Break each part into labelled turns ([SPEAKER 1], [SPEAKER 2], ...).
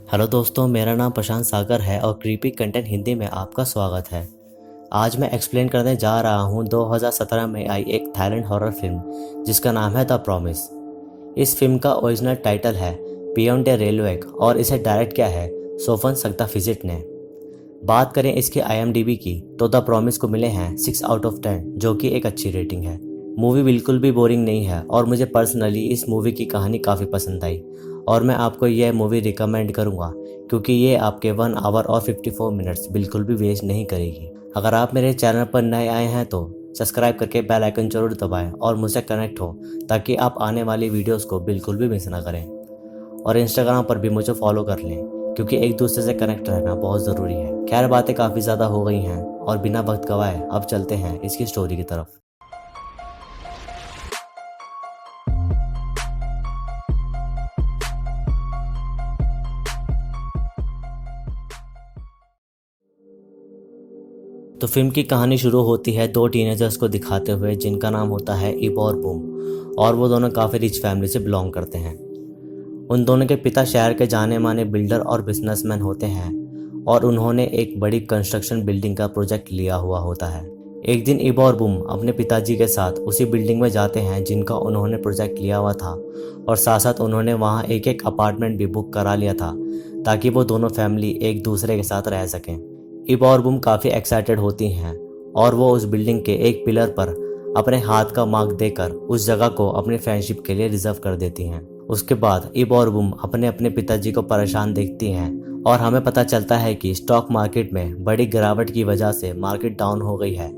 [SPEAKER 1] Hello दोस्तों, मेरा नाम प्रशांत सागर है और क्रीपी कंटेंट हिंदी में आपका स्वागत है। आज मैं एक्सप्लेन करने जा रहा हूँ 2017 में आई एक थाईलैंड हॉरर फिल्म जिसका नाम है द प्रॉमिस। इस फिल्म का ओरिजिनल टाइटल है बियॉन्ड द रेलवेक और इसे डायरेक्ट किया है सोफन सक्ताफिजिट ने। बात करें इसके IMDb की तो द प्रॉमिस को मिले हैं 6 आउट ऑफ 10 जो कि एक अच्छी रेटिंग है। मूवी बिल्कुल भी बोरिंग नहीं है और मुझे पर्सनली इस मूवी की कहानी काफ़ी पसंद आई और मैं आपको यह मूवी रिकमेंड करूंगा क्योंकि ये आपके 1 आवर और 54 मिनट्स बिल्कुल भी वेस्ट नहीं करेगी। अगर आप मेरे चैनल पर नए आए हैं तो सब्सक्राइब करके बेल आइकन जरूर दबाएं और मुझसे कनेक्ट हो ताकि आप आने वाली वीडियोस को बिल्कुल भी मिस ना करें। और इंस्टाग्राम पर भी मुझे फॉलो कर लें क्योंकि एक दूसरे से कनेक्ट रहना बहुत ज़रूरी है। खैर, बातें काफ़ी ज़्यादा हो गई हैं और बिना वक्त गवाए अब चलते हैं इसकी स्टोरी की तरफ। तो फिल्म की कहानी शुरू होती है दो टीनेजर्स को दिखाते हुए जिनका नाम होता है इब और बूम और वो दोनों काफ़ी रिच फैमिली से बिलोंग करते हैं। उन दोनों के पिता शहर के जाने माने बिल्डर और बिजनेसमैन होते हैं और उन्होंने एक बड़ी कंस्ट्रक्शन बिल्डिंग का प्रोजेक्ट लिया हुआ होता है। एक दिन इब और बूम अपने पिताजी के साथ उसी बिल्डिंग में जाते हैं जिनका उन्होंने प्रोजेक्ट लिया हुआ था और साथ साथ उन्होंने वहाँ एक एक अपार्टमेंट भी बुक करा लिया था ताकि वो दोनों फैमिली एक दूसरे के साथ रह सकें। इब और बूम काफ़ी एक्साइटेड होती हैं और वो उस बिल्डिंग के एक पिलर पर अपने हाथ का मार्क देकर उस जगह को अपनी फ्रेंडशिप के लिए रिजर्व कर देती हैं। उसके बाद इब और बूम अपने अपने पिताजी को परेशान देखती हैं और हमें पता चलता है कि स्टॉक मार्केट में बड़ी गिरावट की वजह से मार्केट डाउन हो गई है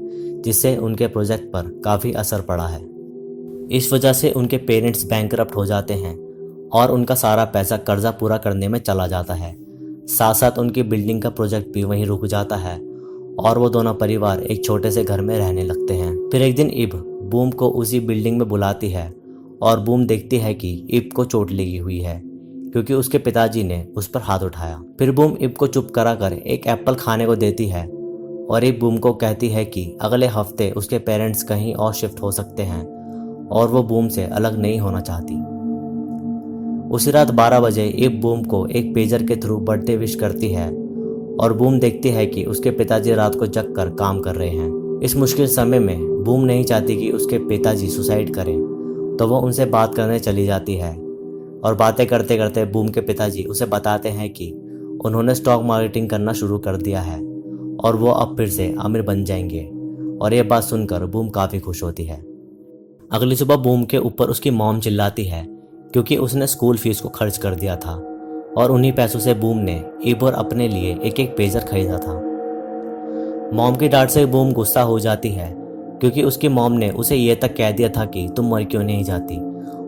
[SPEAKER 1] जिससे उनके प्रोजेक्ट पर काफ़ी असर पड़ा है। इस वजह से उनके पेरेंट्स बैंकरप्ट हो जाते हैं और उनका सारा पैसा कर्जा पूरा करने में चला जाता है। साथ साथ उनकी बिल्डिंग का प्रोजेक्ट भी वहीं रुक जाता है और वो दोनों परिवार एक छोटे से घर में रहने लगते हैं। फिर एक दिन इब बूम को उसी बिल्डिंग में बुलाती है और बूम देखती है कि इब को चोट लगी हुई है क्योंकि उसके पिताजी ने उस पर हाथ उठाया। फिर बूम इब को चुप करा कर एक एप्पल खाने को देती है और इब बूम को कहती है कि अगले हफ्ते उसके पेरेंट्स कहीं और शिफ्ट हो सकते हैं और वो बूम से अलग नहीं होना चाहती। उसी रात 12 बजे इब बूम को एक पेजर के थ्रू बर्थडे विश करती है और बूम देखती है कि उसके पिताजी रात को जग कर काम कर रहे हैं। इस मुश्किल समय में बूम नहीं चाहती कि उसके पिताजी सुसाइड करें तो वो उनसे बात करने चली जाती है और बातें करते करते बूम के पिताजी उसे बताते हैं कि उन्होंने स्टॉक मार्केटिंग करना शुरू कर दिया है और वो अब फिर से अमीर बन जाएंगे और ये बात सुनकर बूम काफ़ी खुश होती है। अगली सुबह बूम के ऊपर उसकी मॉम चिल्लाती है क्योंकि उसने स्कूल फीस को खर्च कर दिया था और उन्हीं पैसों से बूम ने इब और अपने लिए एक एक पेजर खरीदा था। मॉम की डांट से बूम गुस्सा हो जाती है क्योंकि उसकी मॉम ने उसे ये तक कह दिया था कि तुम मर क्यों नहीं जाती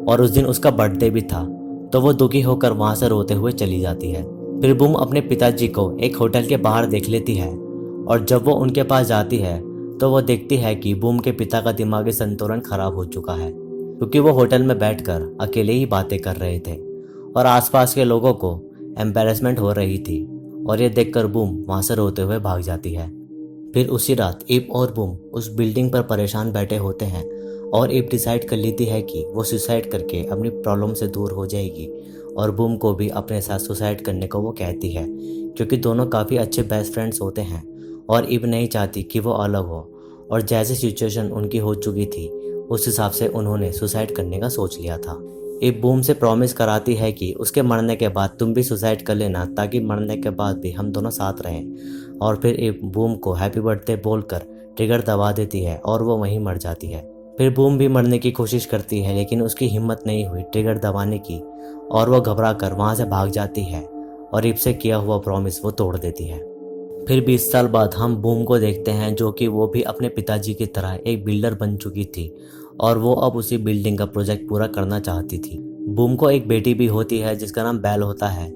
[SPEAKER 1] और उस दिन उसका बर्थडे भी था तो वो दुखी होकर वहाँ से रोते हुए चली जाती है। फिर बूम अपने पिताजी को एक होटल के बाहर देख लेती है और जब वो उनके पास जाती है तो वो देखती है कि बूम के पिता का दिमागी संतुलन खराब हो चुका है क्योंकि वो होटल में बैठकर अकेले ही बातें कर रहे थे और आसपास के लोगों को एम्बैरेसमेंट हो रही थी और ये देखकर बूम वहाँ से रोते हुए भाग जाती है। फिर उसी रात इब और बूम उस बिल्डिंग पर परेशान बैठे होते हैं और इब डिसाइड कर लेती है कि वो सुसाइड करके अपनी प्रॉब्लम से दूर हो जाएगी और बूम को भी अपने साथ सुसाइड करने को वो कहती है क्योंकि दोनों काफ़ी अच्छे बेस्ट फ्रेंड्स होते हैं और इब नहीं चाहती कि वो अलग हो और जैसी सिचुएशन उनकी हो चुकी थी उस हिसाब से उन्होंने सुसाइड करने का सोच लिया था। इब बूम से प्रॉमिस कराती है कि उसके मरने के बाद तुम भी सुसाइड कर लेना ताकि मरने के बाद भी हम दोनों साथ रहें और फिर इब बूम को हैप्पी बर्थडे बोलकर ट्रिगर दबा देती है और वो वहीं मर जाती है। फिर बूम भी मरने की कोशिश करती है लेकिन उसकी हिम्मत नहीं हुई ट्रिगर दबाने की और वो घबरा कर वहाँ से भाग जाती है और इब से किया हुआ प्रॉमिस वो तोड़ देती है। फिर 20 साल बाद हम बूम को देखते हैं जो कि वो भी अपने पिताजी की तरह एक बिल्डर बन चुकी थी और वो अब उसी बिल्डिंग का प्रोजेक्ट पूरा करना चाहती थी। बूम को एक बेटी भी होती है जिसका नाम बेल होता है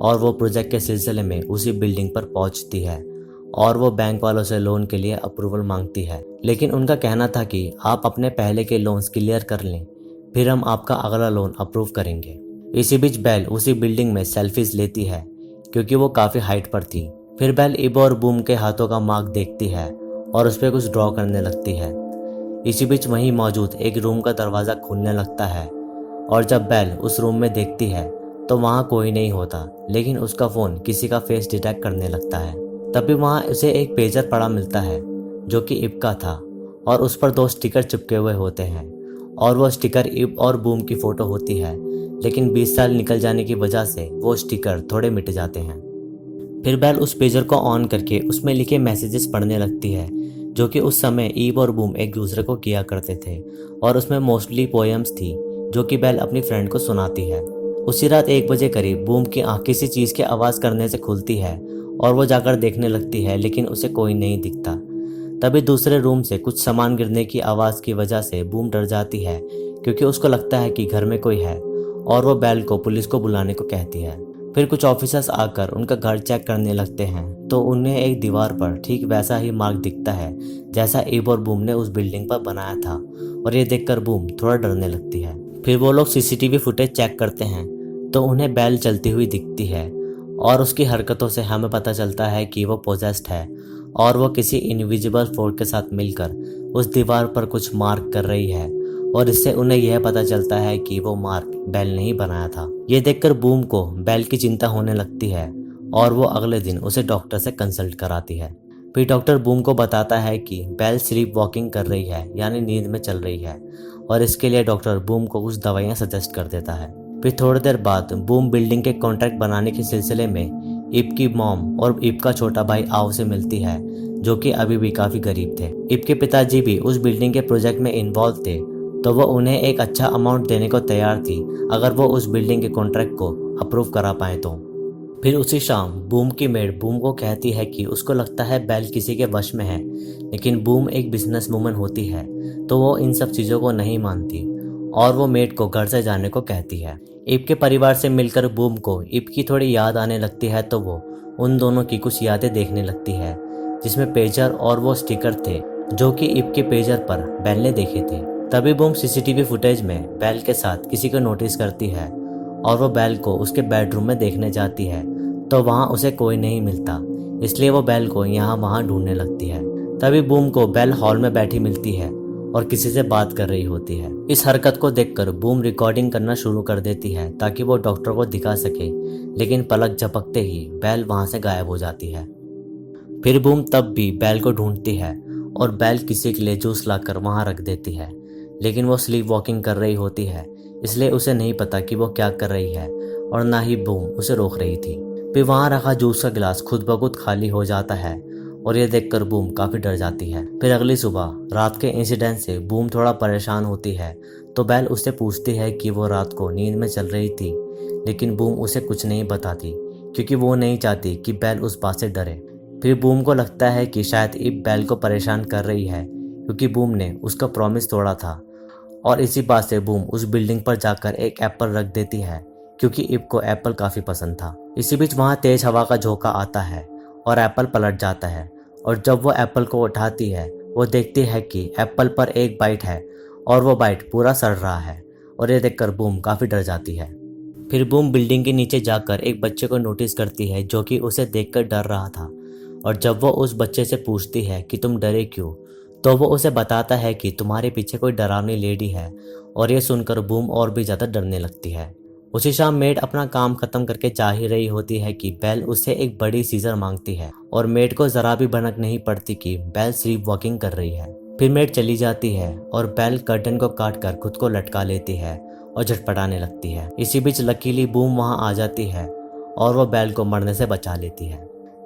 [SPEAKER 1] और वो प्रोजेक्ट के सिलसिले में उसी बिल्डिंग पर पहुंचती है और वो बैंक वालों से लोन के लिए अप्रूवल मांगती है लेकिन उनका कहना था कि आप अपने पहले के लोन्स क्लियर कर लें फिर हम आपका अगला लोन अप्रूव करेंगे। इसी बीच बेल उसी बिल्डिंग में सेल्फीज लेती है क्योंकि वो काफ़ी हाइट पर थी। फिर बेल इब और बूम के हाथों का मार्क देखती है और उस पर कुछ ड्रॉ करने लगती है। इसी बीच वहीं मौजूद एक रूम का दरवाज़ा खुलने लगता है और जब बेल उस रूम में देखती है तो तो वहाँ कोई नहीं होता, लेकिन उसका फ़ोन किसी का फेस डिटेक्ट करने लगता है। तभी वहाँ उसे एक पेजर पड़ा मिलता है जो कि इब का था और उस पर 2 स्टिकर चिपके हुए होते हैं और वो स्टिकर इब और बूम की फ़ोटो होती है, लेकिन 20 साल निकल जाने की वजह से वो स्टिकर थोड़े मिट जाते हैं। फिर बेल उस पेजर को ऑन करके उसमें लिखे मैसेजेस पढ़ने लगती है जो कि उस समय ईव और बूम एक दूसरे को किया करते थे और उसमें मोस्टली पोएम्स थी जो कि बेल अपनी फ्रेंड को सुनाती है। उसी रात 1 बजे करीब बूम की आँख किसी चीज़ की आवाज़ करने से खुलती है और वो जाकर देखने लगती है, लेकिन उसे कोई नहीं दिखता। तभी दूसरे रूम से कुछ सामान गिरने की आवाज़ की वजह से बूम डर जाती है क्योंकि उसको लगता है कि घर में कोई है और वो बेल को पुलिस को बुलाने को कहती है। फिर कुछ ऑफिसर्स आकर उनका घर चेक करने लगते हैं तो उन्हें एक दीवार पर ठीक वैसा ही मार्क दिखता है जैसा इब और बूम ने उस बिल्डिंग पर बनाया था और ये देखकर बूम थोड़ा डरने लगती है। फिर वो लोग सीसीटीवी फुटेज चेक करते हैं तो उन्हें बेल चलती हुई दिखती है और उसकी हरकतों से हमें पता चलता है कि वो पोजेस्ड है और वो किसी इनविजिबल फोर्स के साथ मिलकर उस दीवार पर कुछ मार्क कर रही है और इससे उन्हें यह पता चलता है कि वो मार्क बेल ने ही बनाया था। ये देखकर बूम को बेल की चिंता होने लगती है और वो अगले दिन उसे डॉक्टर से कंसल्ट कराती है। फिर डॉक्टर बूम को बताता है कि बेल स्लीप वॉकिंग कर रही है, यानी नींद में चल रही है, और इसके लिए डॉक्टर बूम को कुछ दवाइयाँ सजेस्ट कर देता है। फिर थोड़ी देर बाद बूम बिल्डिंग के कॉन्ट्रैक्ट बनाने के सिलसिले में इब की मॉम और इब का छोटा भाई आओ से मिलती है जो कि अभी भी काफ़ी गरीब थे। इब के पिताजी भी उस बिल्डिंग के प्रोजेक्ट में इन्वॉल्व थे तो वो उन्हें एक अच्छा अमाउंट देने को तैयार थी अगर वो उस बिल्डिंग के कॉन्ट्रैक्ट को अप्रूव करा पाए तो। फिर उसी शाम बूम की मेड बूम को कहती है कि उसको लगता है बेल किसी के वश में है, लेकिन बूम एक बिजनेस वूमन होती है तो वो इन सब चीज़ों को नहीं मानती और वो मेड को घर से जाने को कहती है। इब के परिवार से मिलकर बूम को इब की थोड़ी याद आने लगती है तो वो उन दोनों की कुछ यादें देखने लगती है जिसमें पेजर और वो स्टिकर थे जो कि इब के पेजर पर बेल ने देखे थे। तभी बूम सीसीटीवी फुटेज में बेल के साथ किसी को नोटिस करती है और वो बेल को उसके बेडरूम में देखने जाती है तो वहाँ उसे कोई नहीं मिलता, इसलिए वो बेल को यहाँ वहाँ ढूंढने लगती है। तभी बूम को बेल हॉल में बैठी मिलती है और किसी से बात कर रही होती है। इस हरकत को देखकर बूम रिकॉर्डिंग करना शुरू कर देती है ताकि वो डॉक्टर को दिखा सके, लेकिन पलक झपकते ही बेल वहाँ से गायब हो जाती है। फिर बूम तब भी बेल को ढूंढती है और बेल किसी के लिए जूस लाकर वहाँ रख देती है, लेकिन वो स्लीप वॉकिंग कर रही होती है इसलिए उसे नहीं पता कि वो क्या कर रही है और ना ही बूम उसे रोक रही थी। फिर वहाँ रखा जूस का गिलास खुद ब खुद खाली हो जाता है और ये देखकर बूम काफ़ी डर जाती है। फिर अगली सुबह रात के इंसिडेंट से बूम थोड़ा परेशान होती है तो बेल उससे पूछती है कि वो रात को नींद में चल रही थी, लेकिन बूम उसे कुछ नहीं बताती क्योंकि वो नहीं चाहती कि बेल उस बात से डरे। फिर बूम को लगता है कि शायद इब बेल को परेशान कर रही है क्योंकि बूम ने उसका प्रॉमिस तोड़ा था और इसी बात से बूम उस बिल्डिंग पर जाकर एक एप्पल रख देती है क्योंकि इब को एप्पल काफ़ी पसंद था। इसी बीच वहाँ तेज हवा का झोंका आता है और एप्पल पलट जाता है और जब वो एप्पल को उठाती है वो देखती है कि एप्पल पर एक बाइट है और वो बाइट पूरा सड़ रहा है और ये देखकर बूम काफ़ी डर जाती है। फिर बूम बिल्डिंग के नीचे जाकर एक बच्चे को नोटिस करती है जो कि उसे देखकर डर रहा था और जब वो उस बच्चे से पूछती है कि तुम डरे क्यों तो वो उसे बताता है कि तुम्हारे पीछे कोई डरावनी लेडी है और ये सुनकर बूम और भी ज़्यादा डरने लगती है। उसी शाम मेड अपना काम खत्म करके जा ही रही होती है कि बेल उससे एक बड़ी सीजर मांगती है और मेड को ज़रा भी भनक नहीं पड़ती कि बेल स्लीप वॉकिंग कर रही है। फिर मेड चली जाती है और बेल कर्टन को काट कर खुद को लटका लेती है और झटपटाने लगती है। इसी बीच लकीली बूम वहाँ आ जाती है और वो बेल को मरने से बचा लेती है।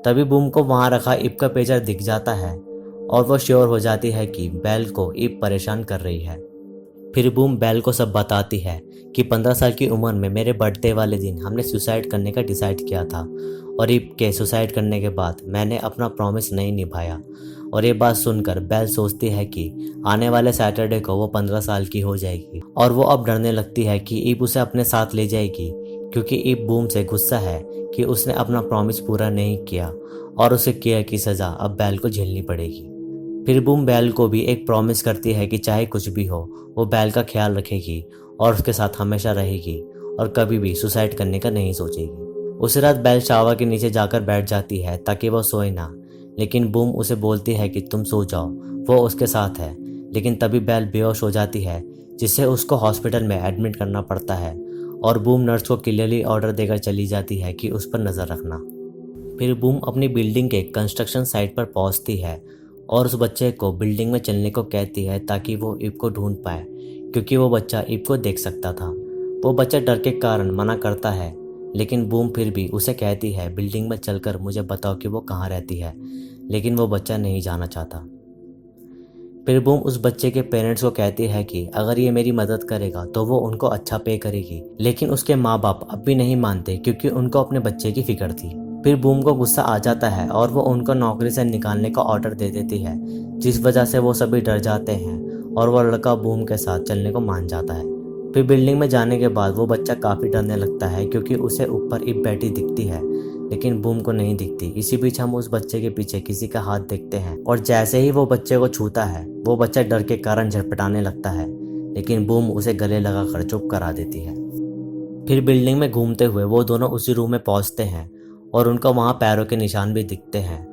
[SPEAKER 1] तभी बूम को वहाँ रखा इब का पेजर दिख जाता है और वो श्योर हो जाती है कि बेल को इब परेशान कर रही है। फिर बूम बेल को सब बताती है कि 15 साल की उम्र में मेरे बर्थडे वाले दिन हमने सुसाइड करने का डिसाइड किया था और इब के सुसाइड करने के बाद मैंने अपना प्रॉमिस नहीं निभाया। और ये बात सुनकर बेल सोचती है कि आने वाले सैटरडे को वो 15 साल की हो जाएगी और वो अब डरने लगती है कि इब उसे अपने साथ ले जाएगी क्योंकि इब बूम से गुस्सा है कि उसने अपना प्रॉमिस पूरा नहीं किया और उसे किया की सज़ा अब बेल को झेलनी पड़ेगी। फिर बूम बेल को भी एक प्रॉमिस करती है कि चाहे कुछ भी हो वो बेल का ख्याल रखेगी और उसके साथ हमेशा रहेगी और कभी भी सुसाइड करने का नहीं सोचेगी। उस रात बेल शावर के नीचे जाकर बैठ जाती है ताकि वो सोए ना, लेकिन बूम उसे बोलती है कि तुम सो जाओ, वो उसके साथ है। लेकिन तभी बेल बेहोश हो जाती है जिससे उसको हॉस्पिटल में एडमिट करना पड़ता है और बूम नर्स को क्लियरली ऑर्डर देकर चली जाती है कि उस पर नज़र रखना। फिर बूम अपनी बिल्डिंग के कंस्ट्रक्शन साइट पर पहुंचती है और उस बच्चे को बिल्डिंग में चलने को कहती है ताकि वो इब को ढूंढ पाए, क्योंकि वो बच्चा इब को देख सकता था। वो बच्चा डर के कारण मना करता है, लेकिन बूम फिर भी उसे कहती है बिल्डिंग में चलकर मुझे बताओ कि वो कहाँ रहती है, लेकिन वो बच्चा नहीं जाना चाहता। फिर बूम उस बच्चे के पेरेंट्स को कहती है कि अगर ये मेरी मदद करेगा तो वो उनको अच्छा पे करेगी, लेकिन उसके माँ बाप अब भी नहीं मानते क्योंकि उनको अपने बच्चे की फिक्र थी। फिर बूम को गुस्सा आ जाता है और वो उनको नौकरी से निकालने का ऑर्डर दे देती है, जिस वजह से वो सभी डर जाते हैं और वो लड़का बूम के साथ चलने को मान जाता है। फिर बिल्डिंग में जाने के बाद वो बच्चा काफ़ी डरने लगता है क्योंकि उसे ऊपर इब बैठी दिखती है, लेकिन बूम को नहीं दिखती। इसी बीच हम उस बच्चे के पीछे किसी का हाथ देखते हैं और जैसे ही वो बच्चे को छूता है वो बच्चा डर के कारण झटपटाने लगता है, लेकिन बूम उसे गले लगाकर चुप करा देती है। फिर बिल्डिंग में घूमते हुए वो दोनों उसी रूम में पहुंचते हैं और उनको वहाँ पैरों के निशान भी दिखते हैं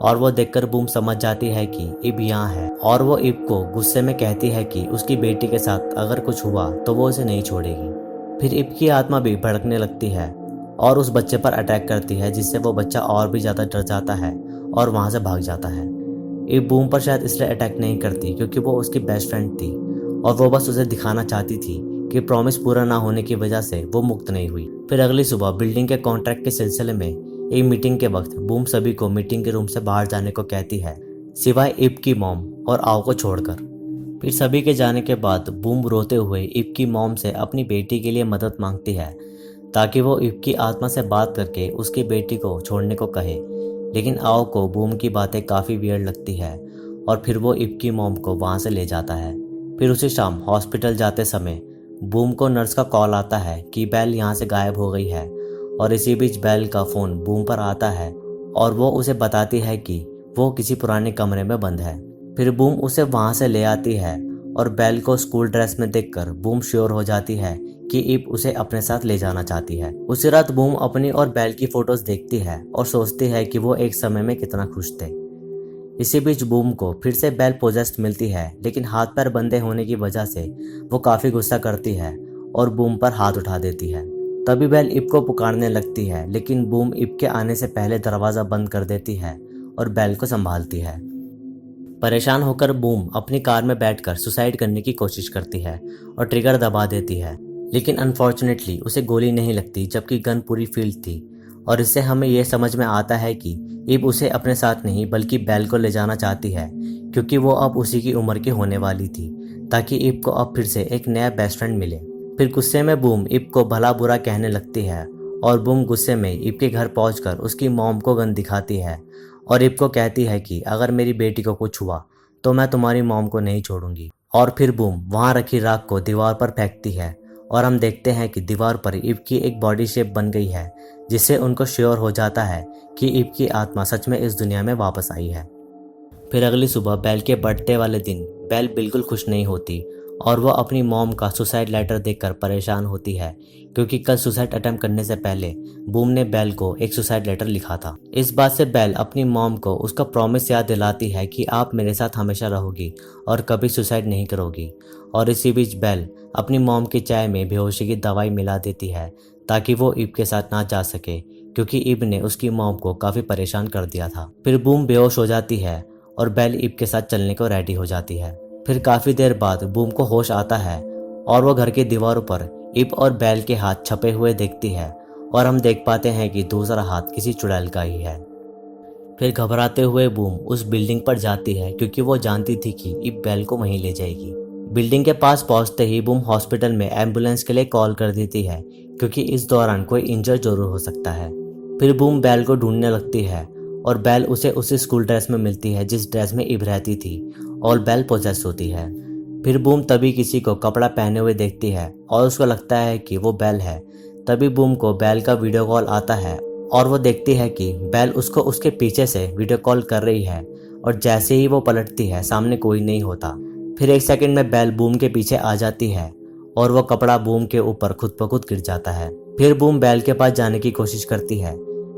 [SPEAKER 1] और वो देखकर बूम समझ जाती है कि इब यहाँ है और वो इब को गुस्से में कहती है कि उसकी बेटी के साथ अगर कुछ हुआ तो वो उसे नहीं छोड़ेगी। फिर इब की आत्मा भी भड़कने लगती है और उस बच्चे पर अटैक करती है, जिससे वो बच्चा और भी ज़्यादा डर जाता है और वहाँ से भाग जाता है। इब बूम पर शायद इसलिए अटैक नहीं करती क्योंकि वो उसकी बेस्ट फ्रेंड थी और वो बस उसे दिखाना चाहती थी कि प्रॉमिस पूरा ना होने की वजह से वो मुक्त नहीं हुई। फिर अगली सुबह बिल्डिंग के कॉन्ट्रैक्ट के सिलसिले में एक मीटिंग के वक्त बूम सभी को मीटिंग के रूम से बाहर जाने को कहती है, सिवाय इब की मॉम और आओ को छोड़कर। फिर सभी के जाने के बाद बूम रोते हुए इब की मॉम से अपनी बेटी के लिए मदद मांगती है ताकि वो इब की आत्मा से बात करके उसकी बेटी को छोड़ने को कहे, लेकिन आओ को बूम की बातें काफ़ी वियर्ड लगती है और फिर वो इब की मॉम को वहाँ से ले जाता है। फिर उसी शाम हॉस्पिटल जाते समय बूम को नर्स का कॉल आता है कि बेल यहाँ से गायब हो गई है और इसी बीच बेल का फ़ोन बूम पर आता है और वो उसे बताती है कि वो किसी पुराने कमरे में बंद है। फिर बूम उसे वहाँ से ले आती है और बेल को स्कूल ड्रेस में देखकर बूम श्योर हो जाती है कि इब उसे अपने साथ ले जाना चाहती है। उसी रात बूम अपनी और बेल की फोटोज देखती है और सोचती है कि वो एक समय में कितना खुश थे। इसी बीच बूम को फिर से बेल पोजेस्ड मिलती है, लेकिन हाथ पैर बंधे होने की वजह से वो काफ़ी गुस्सा करती है और बूम पर हाथ उठा देती है। तभी बेल इब को पुकारने लगती है, लेकिन बूम इब के आने से पहले दरवाज़ा बंद कर देती है और बेल को संभालती है। परेशान होकर बूम अपनी कार में बैठकर सुसाइड करने की कोशिश करती है और ट्रिगर दबा देती है, लेकिन अनफॉर्चुनेटली उसे गोली नहीं लगती जबकि गन पूरी फील्ड थी और इससे हमें यह समझ में आता है कि इब उसे अपने साथ नहीं बल्कि बेल को ले जाना चाहती है, क्योंकि वो अब उसी की उम्र की होने वाली थी ताकि इब को अब फिर से एक नया बेस्ट फ्रेंड मिले। फिर गुस्से में बूम इब को भला बुरा कहने लगती है और बूम गुस्से में इब के घर पहुंचकर उसकी मॉम को गन दिखाती है और इब को कहती है कि अगर मेरी बेटी को कुछ हुआ तो मैं तुम्हारी मॉम को नहीं छोड़ूंगी। और फिर बूम वहाँ रखी राख को दीवार पर फेंकती है और हम देखते हैं कि दीवार पर इब की एक बॉडी शेप बन गई है, जिससे उनको श्योर हो जाता है कि इब की आत्मा सच में इस दुनिया में वापस आई है। फिर अगली सुबह बेल के बर्थडे वाले दिन बेल बिल्कुल खुश नहीं होती और वह अपनी मॉम का सुसाइड लेटर देखकर परेशान होती है, क्योंकि कल सुसाइड अटेम्प्ट करने से पहले बूम ने बेल को एक सुसाइड लेटर लिखा था। इस बात से बेल अपनी मॉम को उसका प्रॉमिस याद दिलाती है कि आप मेरे साथ हमेशा रहोगी और कभी सुसाइड नहीं करोगी। और इसी बीच बेल अपनी मॉम की चाय में बेहोशी की दवाई मिला देती है ताकि वो इब के साथ ना जा सके, क्योंकि इब ने उसकी मॉम को काफ़ी परेशान कर दिया था। फिर बूम बेहोश हो जाती है और बेल इब के साथ चलने को रेडी हो जाती है। फिर काफ़ी देर बाद बूम को होश आता है और वो घर की दीवारों पर इब और बेल के हाथ छपे हुए देखती है और हम देख पाते हैं कि दूसरा हाथ किसी चुड़ैल का ही है। फिर घबराते हुए बूम उस बिल्डिंग पर जाती है क्योंकि वो जानती थी कि इब बेल को वहीं ले जाएगी। बिल्डिंग के पास पहुंचते ही बूम हॉस्पिटल में एम्बुलेंस के लिए कॉल कर देती है, क्योंकि इस दौरान कोई इंजर जरूर हो सकता है। फिर बूम बेल को ढूंढने लगती है और बेल उसे उसी स्कूल ड्रेस में मिलती है जिस ड्रेस में इब रहती थी और बेल पोजेस होती है। फिर बूम तभी किसी को कपड़ा पहने हुए देखती है और उसको लगता है कि वो बेल है। तभी बूम को बेल का वीडियो कॉल आता है और वो देखती है कि बेल उसको उसके पीछे से वीडियो कॉल कर रही है और जैसे ही वो पलटती है सामने कोई नहीं होता। फिर एक सेकंड में बेल बूम के पीछे आ जाती है और वो कपड़ा बूम के ऊपर खुद ब खुद गिर जाता है। फिर बूम बेल के पास जाने की कोशिश करती है,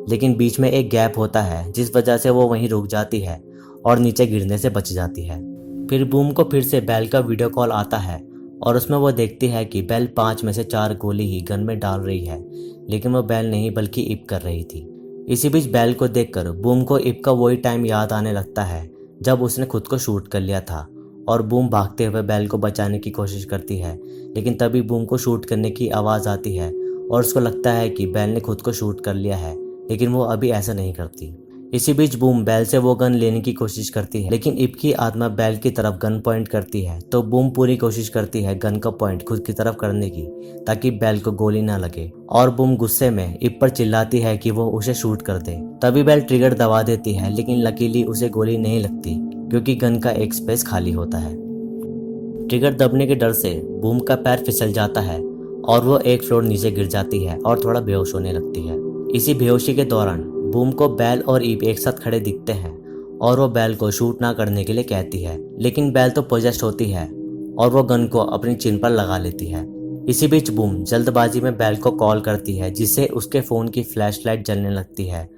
[SPEAKER 1] लेकिन बीच में एक गैप होता है जिस वजह से वो वहीं रुक जाती है और नीचे गिरने से बच जाती है। फिर बूम को फिर से बेल का वीडियो कॉल आता है और उसमें वो देखती है कि बेल 5 में से 4 गोली ही गन में डाल रही है, लेकिन वो बेल नहीं बल्कि इप कर रही थी। इसी बीच बेल को देखकर बूम को इप का वही टाइम याद आने लगता है जब उसने खुद को शूट कर लिया था, और बूम भागते हुए बेल को बचाने की कोशिश करती है, लेकिन तभी बूम को शूट करने की आवाज़ आती है और उसको लगता है कि बेल ने खुद को शूट कर लिया है, लेकिन वो अभी ऐसा नहीं करती। इसी बीच बूम बेल से वो गन लेने की कोशिश करती है, लेकिन इप की आत्मा बेल की तरफ गन पॉइंट करती है, तो बूम पूरी कोशिश करती है गन का पॉइंट खुद की तरफ करने की ताकि बेल को गोली ना लगे, और बूम गुस्से में इप पर चिल्लाती है कि वो उसे शूट कर दे। तभी बेल ट्रिगर दबा देती है, लेकिन लकीली उसे गोली नहीं लगती क्योंकि गन का एक स्पेस खाली होता है। ट्रिगर दबने के डर से बूम का पैर फिसल जाता है और वो एक फ्लोर नीचे गिर जाती है और थोड़ा बेहोश होने लगती है। इसी बेहोशी के दौरान बूम को बेल और ईप एक साथ खड़े दिखते हैं और वो बेल को शूट ना करने के लिए कहती है, लेकिन बेल तो पोजेस्ड होती है और वो गन को अपनी चिन पर लगा लेती है। इसी बीच बूम जल्दबाजी में बेल को कॉल करती है, जिससे उसके फ़ोन की फ्लैशलाइट जलने लगती है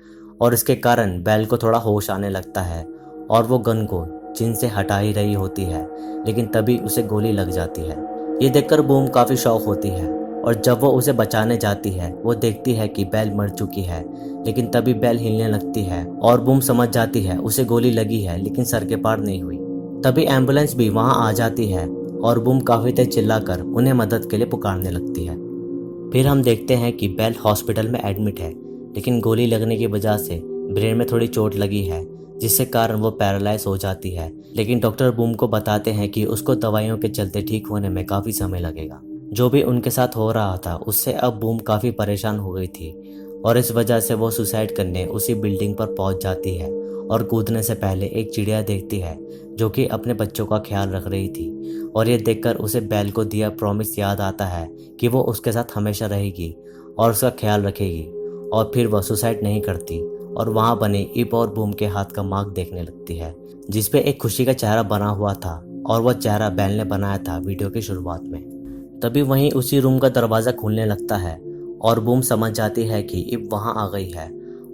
[SPEAKER 1] और इसके कारण बेल को थोड़ा होश आने लगता है और वो गन को चिन से हटा ही रही होती है, लेकिन तभी उसे गोली लग जाती है। ये देखकर बूम काफ़ी शॉक होती है और जब वो उसे बचाने जाती है वो देखती है कि बेल मर चुकी है, लेकिन तभी बेल हिलने लगती है और बूम समझ जाती है उसे गोली लगी है, लेकिन सर के पार नहीं हुई। तभी एम्बुलेंस भी वहां आ जाती है और बूम काफ़ी तेज चिल्लाकर उन्हें मदद के लिए पुकारने लगती है। फिर हम देखते हैं कि बेल हॉस्पिटल में एडमिट है, लेकिन गोली लगने की वजह से ब्रेन में थोड़ी चोट लगी है, जिससे कारण वो पैरालाइज हो जाती है, लेकिन डॉक्टर बूम को बताते हैं कि उसको दवाइयों के चलते ठीक होने में काफ़ी समय लगेगा। जो भी उनके साथ हो रहा था उससे अब बूम काफ़ी परेशान हो गई थी और इस वजह से वो सुसाइड करने उसी बिल्डिंग पर पहुंच जाती है और कूदने से पहले एक चिड़िया देखती है जो कि अपने बच्चों का ख्याल रख रही थी, और ये देखकर उसे बेल को दिया प्रॉमिस याद आता है कि वो उसके साथ हमेशा रहेगी और उसका ख्याल रखेगी, और फिर वह सुसाइड नहीं करती और वहाँ बने इप और बूम के हाथ का मार्क देखने लगती है, जिसपे एक खुशी का चेहरा बना हुआ था और वह चेहरा बेल ने बनाया था वीडियो की शुरुआत में। तभी वहीं उसी रूम का दरवाज़ा खुलने लगता है और बूम समझ जाती है कि इप वहाँ आ गई है,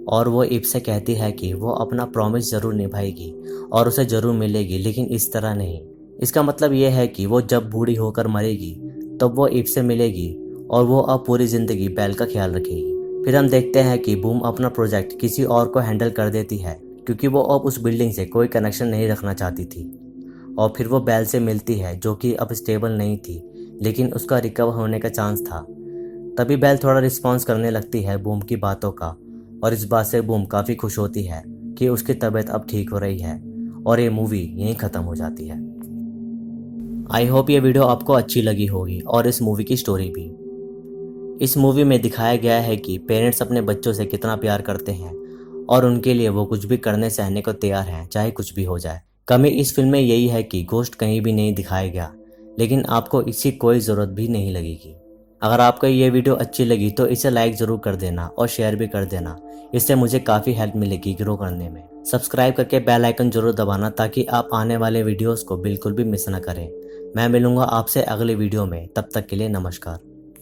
[SPEAKER 1] और वो इप से कहती है कि वो अपना प्रॉमिस ज़रूर निभाएगी और उसे ज़रूर मिलेगी, लेकिन इस तरह नहीं। इसका मतलब ये है कि वो जब बूढ़ी होकर मरेगी तब वो इप से मिलेगी और वो अब पूरी ज़िंदगी बेल का ख्याल रखेगी। फिर हम देखते हैं कि बूम अपना प्रोजेक्ट किसी और को हैंडल कर देती है क्योंकि वो अब उस बिल्डिंग से कोई कनेक्शन नहीं रखना चाहती थी, और फिर वो बेल से मिलती है जो कि अब स्टेबल नहीं थी, लेकिन उसका रिकवर होने का चांस था। तभी बेल थोड़ा रिस्पॉन्स करने लगती है बूम की बातों का, और इस बात से बूम काफ़ी खुश होती है कि उसकी तबीयत अब ठीक हो रही है, और ये मूवी यहीं ख़त्म हो जाती है। आई होप ये वीडियो आपको अच्छी लगी होगी और इस मूवी की स्टोरी भी। इस मूवी में दिखाया गया है कि पेरेंट्स अपने बच्चों से कितना प्यार करते हैं और उनके लिए वो कुछ भी करने सहने को तैयार हैं, चाहे कुछ भी हो जाए। कमी इस फिल्म में यही है कि घोस्ट कहीं भी नहीं दिखाया गया, लेकिन आपको इसकी कोई ज़रूरत भी नहीं लगेगी। अगर आपको ये वीडियो अच्छी लगी तो इसे लाइक ज़रूर कर देना और शेयर भी कर देना, इससे मुझे काफ़ी हेल्प मिलेगी ग्रो करने में। सब्सक्राइब करके बेल आइकन ज़रूर दबाना ताकि आप आने वाले वीडियोस को बिल्कुल भी मिस ना करें। मैं मिलूँगा आपसे अगले वीडियो में, तब तक के लिए नमस्कार।